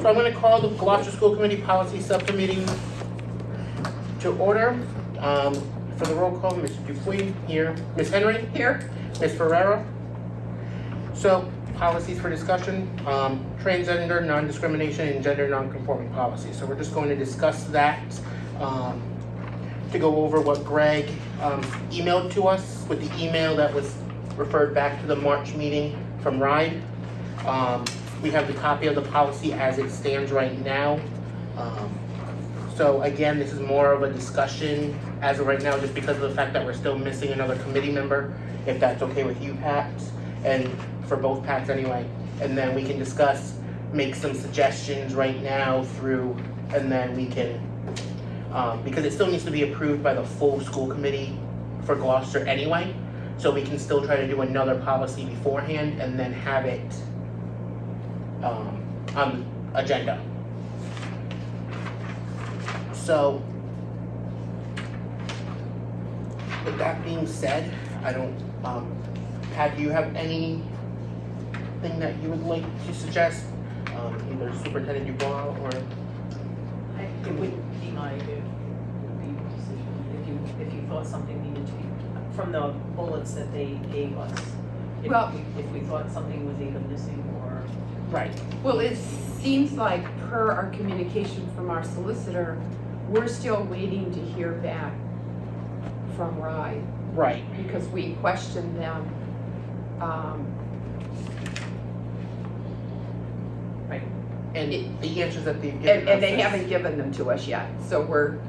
So I'm going to call the Gloucester School Committee Policy Subcommittee to order. For the roll call, Ms. Dupuy here, Ms. Henry here, Ms. Ferrera. So policies for discussion, transgender, non-discrimination, and gender non-conforming policies. So we're just going to discuss that, to go over what Greg emailed to us with the email that was referred back to the March meeting from RIDE. We have the copy of the policy as it stands right now. So again, this is more of a discussion as of right now, just because of the fact that we're still missing another committee member, if that's okay with you, Pat, and for both Pats anyway. And then we can discuss, make some suggestions right now through, and then we can, because it still needs to be approved by the full school committee for Gloucester anyway. So we can still try to do another policy beforehand and then have it on agenda. So, with that being said, I don't, Pat, do you have anything that you would like to suggest? Either Superintendent Dubois or? It would be my decision if you thought something needed to be, from the bullets that they gave us. If we thought something was either missing or. Right. Well, it seems like per our communication from our solicitor, we're still waiting to hear back from RIDE Right. because we questioned them. Right. And the answers that they've given us. And they haven't given them to us yet, so we're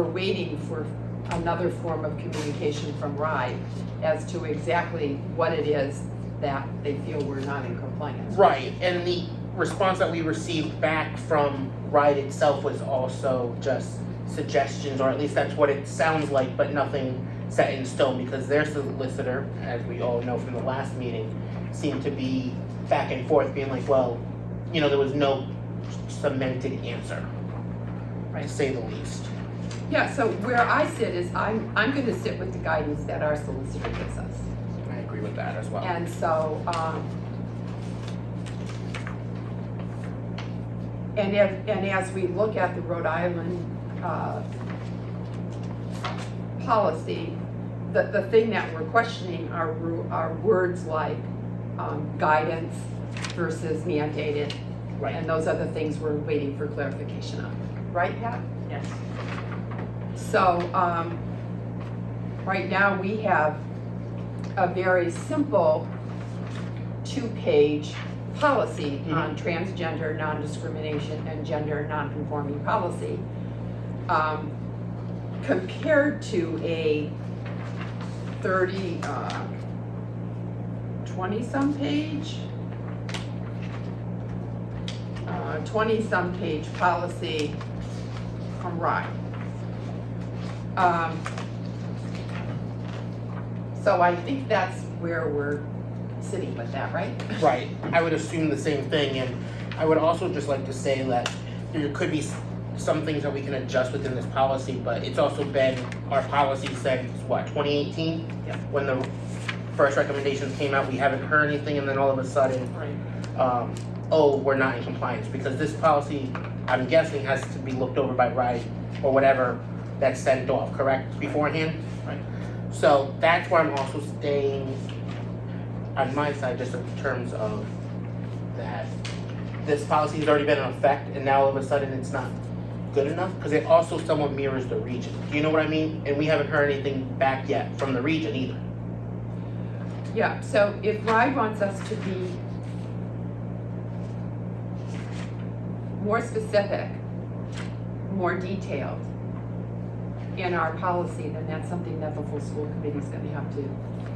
waiting for another form of communication from RIDE as to exactly what it is that they feel we're not in compliance. Right, and the response that we received back from RIDE itself was also just suggestions, or at least that's what it sounds like, but nothing set in stone, because their solicitor, as we all know from the last meeting, seemed to be back and forth, being like, well, you know, there was no cemented answer, to say the least. Yeah, so where I sit is I'm gonna sit with the guidance that our solicitor gives us. I agree with that as well. And so, and as we look at the Rhode Island, policy, the thing that we're questioning are words like, guidance versus mandated. Right. And those are the things we're waiting for clarification on, right, Pat? Yes. So, right now we have a very simple 2-page policy on transgender, non-discrimination, and gender non-conforming policy, compared to a 20-some page, 20-some page policy from RIDE. So I think that's where we're sitting with that, right? Right, I would assume the same thing, and I would also just like to say that there could be some things that we can adjust within this policy, but it's also been, our policy since, what, 2018? Yeah. When the first recommendations came out, we haven't heard anything, and then all of a sudden, Right. oh, we're not in compliance, because this policy, I'm guessing, has to be looked over by RIDE, or whatever that's sent off, correct, beforehand? Right. So that's where I'm also staying on my side, just in terms of that this policy has already been in effect, and now all of a sudden it's not good enough, because it also somewhat mirrors the region. Do you know what I mean? And we haven't heard anything back yet from the region either. Yeah, so if RIDE wants us to be more specific, more detailed in our policy, then that's something that the full school committee is gonna have to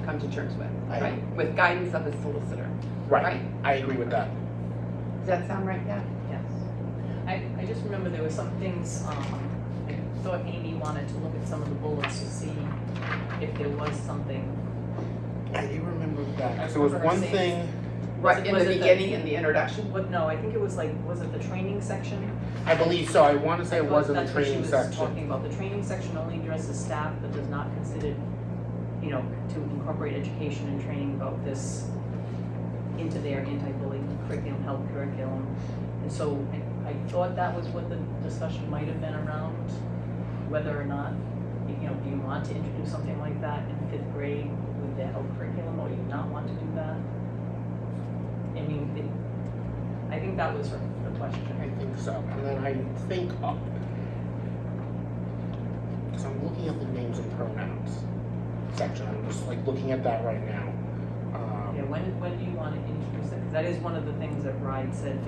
come to terms with, right? With guidance of the solicitor. Right. I agree with that. Does that sound right, Pat? Yes. I just remember there were some things, I thought Amy wanted to look at some of the bullets to see if there was something. I do remember that. I So it was remember one saying- thing, Right, in Was the it beginning, in the introduction? What, no, I think it was like, was it the training section? I believe so, I want to say it was in the That's what training she was section. talking about. The training section only addresses staff, but does not consider, you know, to incorporate education and training about this into their anti-bullying curriculum, health curriculum. And so I thought that was what the discussion might have been around, whether or not, you know, do you want to introduce something like that in 5th grade with the health curriculum, or do you not want to do that? I mean, I think that was the question. I think so, and then I think, because I'm looking at the names and pronouns section, I'm just like looking at that right now. Yeah, when do you want to introduce it? Because that is one of the things that RIDE said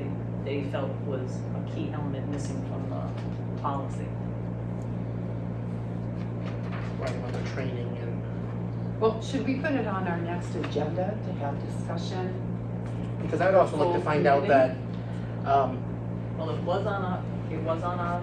they felt was a key element missing from the policy. Right about the training and, Well, should we put it on our next agenda to have discussion? because I'd also like to find out that, Well, it was on a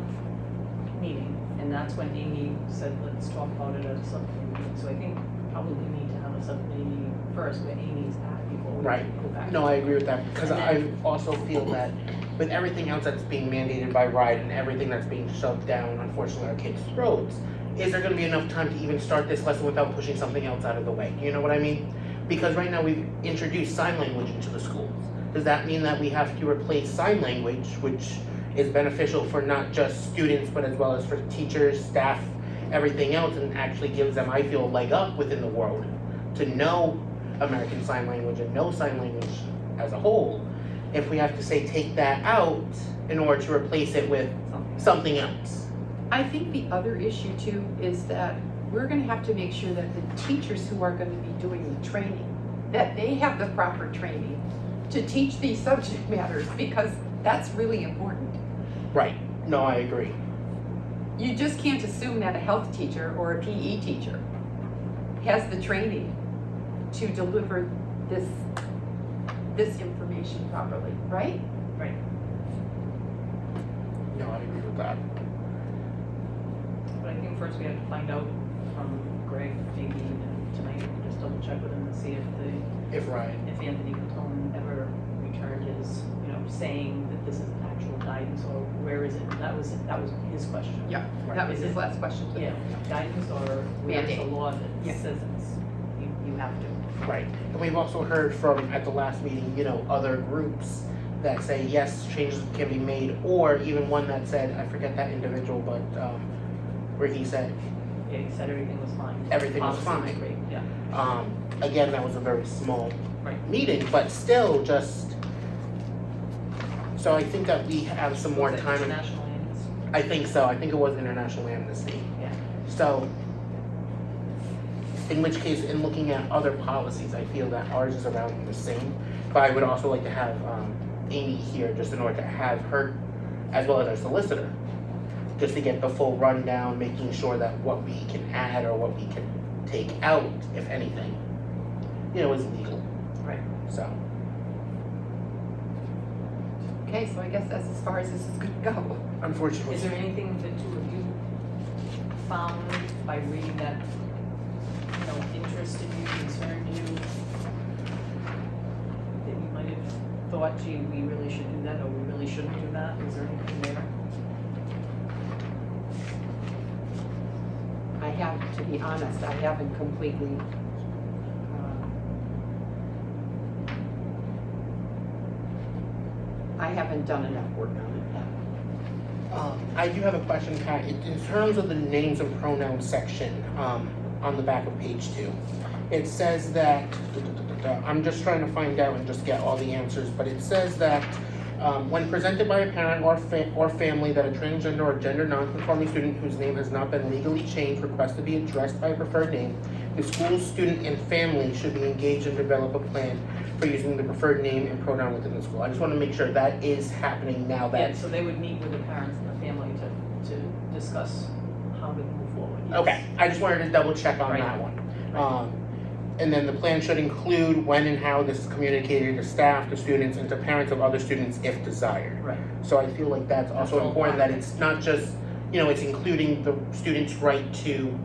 meeting, and that's when Amy said, let's talk about it at a subcommittee meeting. So I think probably we need to have a subcommittee meeting first where Amy's at before we Right. go back. no, I agree with that, because And I then- also feel that with everything else that's being mandated by RIDE and everything that's being shoved down, unfortunately, our kids' throats, is there gonna be enough time to even start this lesson without pushing something else out of the way? You know what I mean? Because right now we've introduced sign language into the schools. Does that mean that we have to replace sign language, which is beneficial for not just students, but as well as for teachers, staff, everything else, and actually gives them, I feel, a leg up within the world to know American Sign Language and know sign language as a whole, if we have to say take that out in order to replace it with something else? I think the other issue too is that we're gonna have to make sure that the teachers who are gonna be doing the training, that they have the proper training to teach these subject matters, because that's really important. Right, no, I agree. You just can't assume that a health teacher or a PE teacher has the training to deliver this information properly, right? Right. No, I agree with that. But I think first we have to find out from Greg, maybe tonight, we can just double check with him and see If RIDE, if Anthony Catone ever returned his, you know, saying that this is actual guidance, or where is it? That was his question. Yeah, that was Is his it- last question. Yeah, guidance, or where's the Mandate. law that Yeah. says you have to. right. And we've also heard from, at the last meeting, you know, other groups that say, yes, changes can be made, or even one that said, I forget that individual, but, where he said, Yeah, he said everything was fine. Everything was Policy fine. great, yeah. again, that was a very small Right. meeting, but still just, so I think that we have some more Was it time. International Amnesty? I think so, I think it was International Amnesty. Yeah. So, in which case, in looking at other policies, I feel that ours is around the same. But I would also like to have Amy here, just in order to have her, as well as our solicitor, just to get the full rundown, making sure that what we can add or what we can take out, if anything, you know, is legal. Right. So, Okay, so I guess that's as far as this is gonna go. unfortunately. Is there anything that two of you found by reading that, you know, interested you, concerned you, that you might have thought, gee, we really should do that, or we really shouldn't do that? Is there anything there? I have, to be honest, I haven't completely, I haven't done enough work on it yet. I do have a question, Pat. In terms of the names and pronouns section, on the back of page 2, it says that, I'm just trying to find out and just get all the answers, but it says that when presented by a parent or family that a transgender or gender nonconforming student whose name has not been legally changed requests to be addressed by a preferred name, the school, student, and family should be engaged and develop a plan for using the preferred name and pronoun within the school. I just want to make sure that is happening now Yeah, that, so they would meet with the parents and the family to discuss how to move forward. Yes. okay, I just wanted to double check on Right. that one. And then the plan should include when and how this is communicated to staff, to students, and to parents of other students if desired. Right. So I feel like that's also all important, that part. it's not just, you know, it's including the student's right to,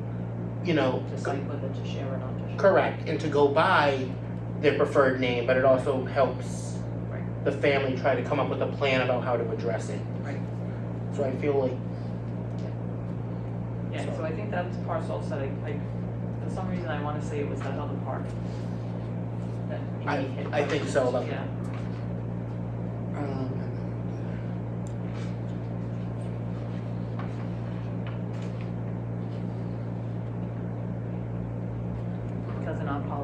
you know, Decide whether to share or not to share. correct, and to go by their preferred name, but it also helps Right. the family try to come up with a plan about how to address it. Right. So I feel like, Yeah, so I think that's parcel said, for some reason I wanna say it was that other part. That I Amy had think so, questioned. like- Yeah,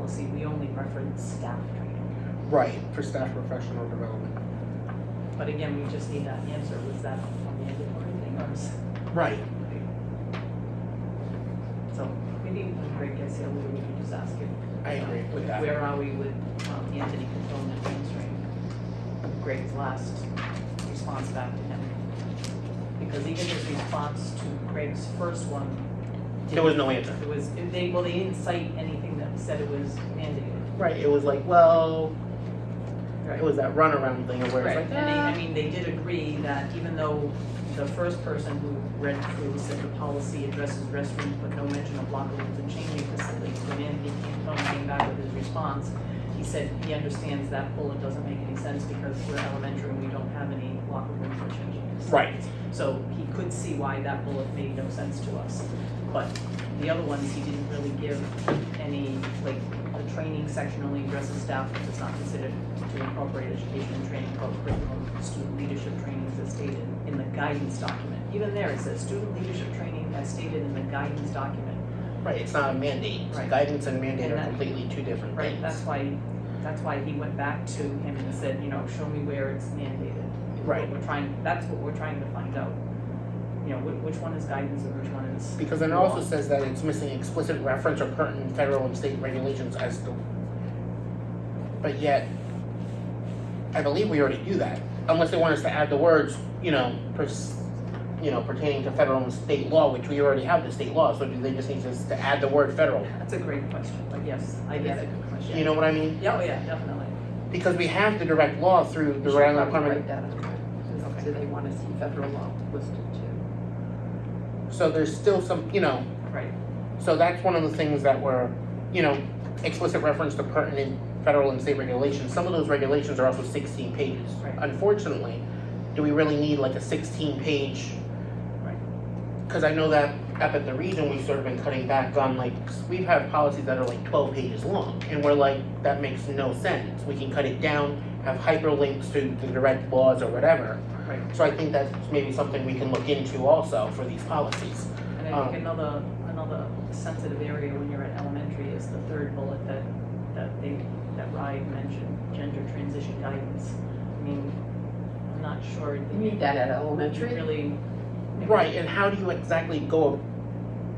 policy, we only reference staff training. Right, for staff professional development. But again, we just need that answer, was that a mandatory thing or is? Right. So maybe when Greg gets here, we can just ask him. I agree with that. Where are we with Anthony Capone and answering Greg's last response back to him? Because even his response to Greg's first one. There was no answer. It was, they didn't cite anything that said it was mandated. Right, it was like, well, Right. it was that runaround thing where Right, it's like, and I mean, they did agree that even though the first person who read through said the policy addresses restrooms but no mention of locker rooms and changing facilities, when Anthony came back with his response, he said he understands that bullet doesn't make any sense because we're elementary and we don't have any locker rooms or changing facilities. Right. So he could see why that bullet made no sense to us. But the other ones, he didn't really give any, like, the training section only addresses staff if it's not considered to incorporate education and training, curriculum, student leadership trainings as stated in the guidance document. Even there, it says student leadership training as stated in the guidance document. right, it's not a mandate. Right. Guidance and mandate And are that- completely two different Right, things. that's why he went back to him and said, you know, show me where it's mandated. Right. That's what we're trying to find out. You know, which one is guidance and which one is. Because then it also says that it's missing explicit reference or pertinent federal and state regulations as to, but yet, I believe we already do that, unless they want us to add the words, pertaining to federal and state law, which we already have the state law, so do they just need us to add the word federal? That's a great question, but yes, I get it. You know what I mean? Yeah, oh yeah, definitely. Because we have the direct law through the We should Rhode Island probably Department. write that on there. Do they wanna see federal law listed too? So there's still some, Right. so that's one of the things that were, explicit reference to pertinent federal and state regulations. Some of those regulations are also 16 pages. Right. Unfortunately, do we really need like a 16-page? Right. Because I know that up at the region, we've sort of been cutting back on we've had policies that are like 12 pages long, and we're like, that makes no sense. We can cut it down, have hyperlinks to the direct laws or whatever. Right. So I think that's maybe something we can look into also for these policies. And I think another sensitive area when you're at elementary is the third bullet that Ryan mentioned, gender transition guidance. I mean, I'm not sure. You need that at elementary? Really. Right, and how do you exactly go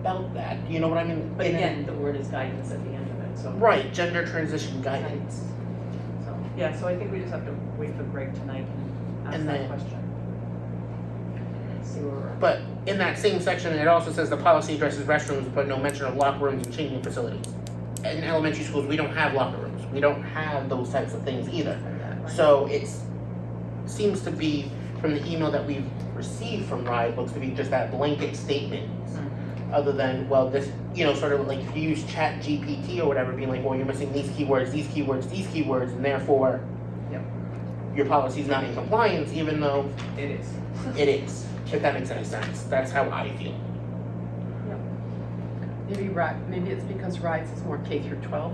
about that? You know what I mean? But again, the word is guidance at the end of it, so. Right, gender transition guidance. So, yeah, so I think we just have to wait for Greg tonight and ask And that then- question. See where we're at. But in that same section, it also says the policy addresses restrooms, but no mention of locker rooms and changing facilities. In elementary schools, we don't have locker rooms. We don't have those types of things either. So seems to be, from the email that we've received from RIDE, looks to be just that blanket statement. Other than, well, this, sort of like if you use Chat GPT or whatever, being like, well, you're missing these keywords, these keywords, these keywords, and therefore Yep. your policy's not in compliance, even though It is. it is. If that makes any sense. That's how I feel. Maybe it's because RISE is more K through 12.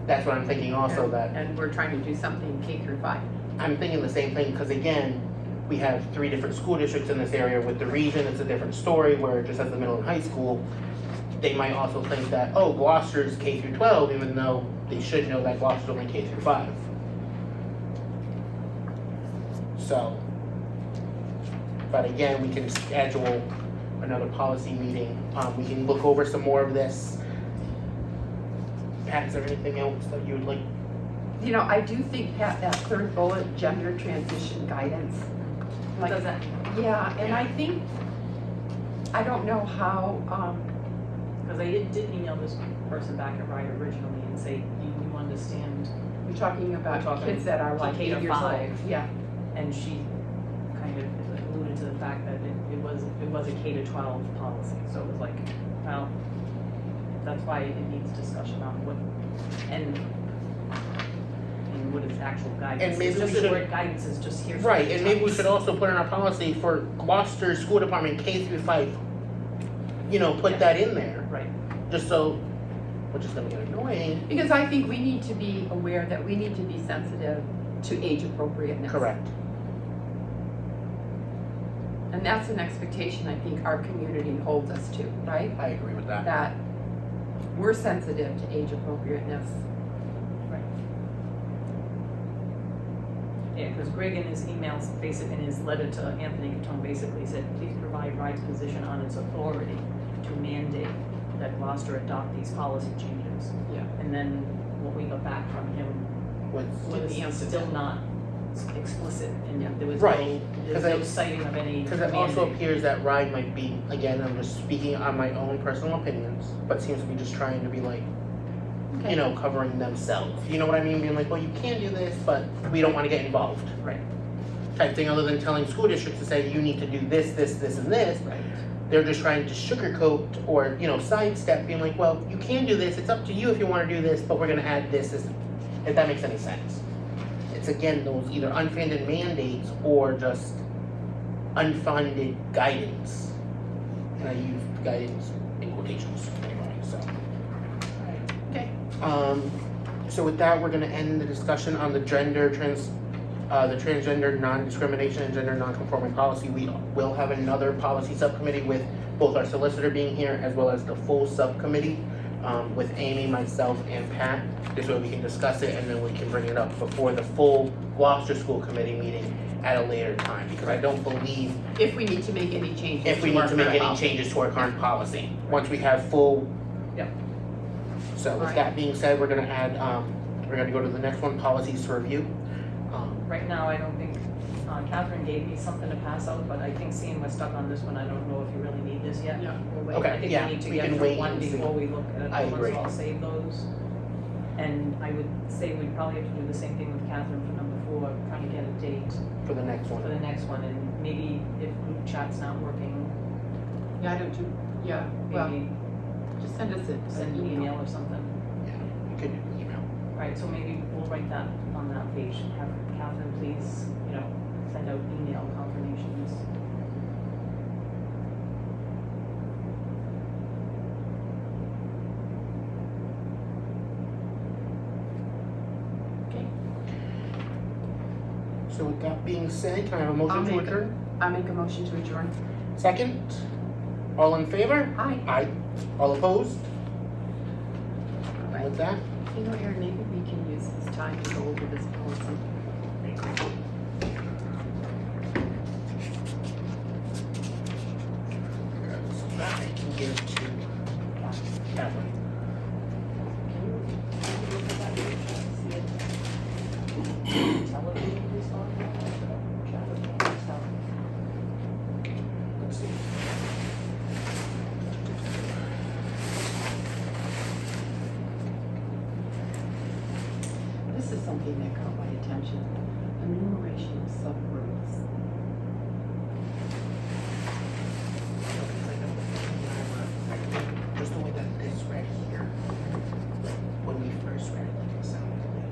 That's what I'm thinking also, that And we're trying to do something K through 5. I'm thinking the same thing, because again, we have 3 different school districts in this area. With the region, it's a different story, where it just has the middle and high school. They might also think that, oh, Gloucester's K through 12, even though they should know that Gloucester's only K through 5. So, but again, we can schedule another policy meeting. We can look over some more of this. Pat, is there anything else that you would like? I do think, Pat, that third bullet, gender transition guidance. What does that? Yeah, and I think, I don't know how, Because I did email this person back at RIDE originally and say, you understand, we're talking about We're talking kids that are like K 8 to years old. 5. Yeah, and she kind of alluded to the fact that it was a K to 12 policy, so it was like, well, that's why it needs discussion on what, and what is actual guidance. And maybe It's just we the should- word guidance is just here. Right, and maybe we should also put in our policy for Gloucester School Department K through 5, put Yeah. that in there, Right, just so, which is gonna get annoying. because I think we need to be aware that we need to be sensitive to age appropriateness. Correct. And that's an expectation I think our community holds us to, right? I agree with that. That we're sensitive to age appropriateness Yeah, because Greg in his emails, in his letter to Anthony Catone, basically said, please provide RIDE's position on its authority to mandate that Gloucester adopt these policy changes. Yeah. And then what we got back from him Was, Didn't was answer still that. not explicit, and Yeah. there was Right, no, 'cause there's no I- citing of any because it also mandate. appears that RIDE might be, again, I'm just speaking on my own personal opinions, but seems to be just trying to be like, Okay. you know, covering themselves. You know what I mean? Being like, well, you can do this, but we don't want to get involved. Right, Type thing, other than telling school districts to say, you need to do this, this, this, and this. right. They're just trying to sugarcoat or, you know, sidestep, being like, well, you can do this, it's up to you if you want to do this, but we're gonna add this, if that makes any sense. It's again, those either unfunded mandates or just unfunded guidance. And I use guidance in quotations anyway, so. Okay. So with that, we're gonna end the discussion on the transgender non-discrimination and gender non-conforming policy. We will have another policy subcommittee with both our solicitor being here as well as the full subcommittee, with Amy, myself, and Pat. This way we can discuss it and then we can bring it up before the full Gloucester School Committee meeting at a later time. Because I don't believe If we need to make any changes. if we need our to make current any policy. changes to our current policy, once we have full. Yep. So with Alright. that being said, we're gonna add, we're gonna go to the next one, policies to review. Right now, I don't think, Catherine gave me something to pass out, but I think seeing we're stuck on this one, I don't know if you really need this yet. Yeah. We'll wait. Okay, I think yeah, we need to we get can through wait one and see. before we look at I other ones, agree. so I'll save those. And I would say we'd probably have to do the same thing with Catherine for number 4, trying to get a date For the next for one. the next one, and maybe if group chat's not working, Yeah, I don't do, yeah, well, maybe just send us send an email or something. You could do email. Right, so maybe we'll write that on that page, have Catherine please, send out email confirmations. Okay. So with that being said, can I have a I'll motion to make it. adjourn? I make a motion to adjourn. Second? All in favor? Aye. Aye. All opposed? All And right. with that, You know, Erin, maybe we can use this time to go over this policy. so that I can give to Catherine. Television is on, chat with me, so. Let's see. This is something that caught my attention. Enumeration of subgroups. Just the way that this read here, like when we first read it, like it sounded like,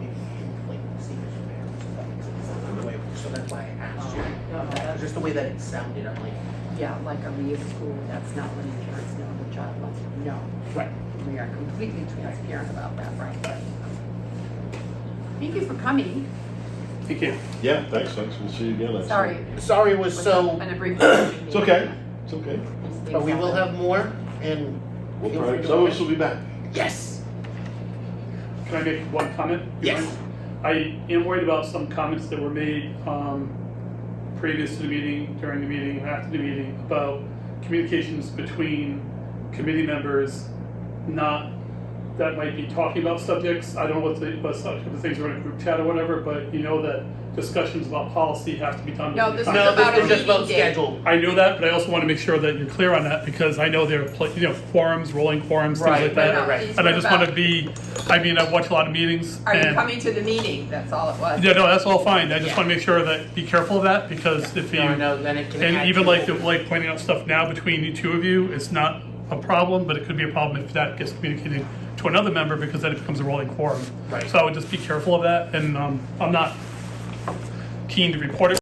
maybe like secret surveillance, if that makes sense. So that's why I asked you. No, that's Just the way that it sounded, I'm like, Yeah, like are we a school that's not letting parents know the child wants to know? right. We are completely transparent about that, right? Thank you for coming. Thank you. Yeah, thanks. We'll see you again. I Sorry. Sorry it was so, An abbreviation. It's okay. It's okay. but we will have more and We'll Feel try. free to Some of us comment. will be back. yes, Can I make one comment? yes. I am worried about some comments that were made previous to the meeting, during the meeting, and after the meeting about communications between committee members, not that might be talking about subjects. I don't know what the things are in a group chat or whatever, but you know that discussions about policy have to be done. No, within this the is No, context about this a is just about meeting date. schedule. I know that, but I also want to make sure that you're clear on that because I know there are, quorums, rolling quorums, things Right, like that. right, right. And I just want to be, I watch a lot of meetings. Are you and- coming to the meeting? That's all it was. Yeah, no, that's all fine. I just Yeah. want to make sure that, be careful of that because if you, No, no, then it can and add even to- like pointing out stuff now between the two of you, it's not a problem, but it could be a problem if that gets communicated to another member because then it becomes a rolling quorum. Right. So I would just be careful of that and I'm not keen to report it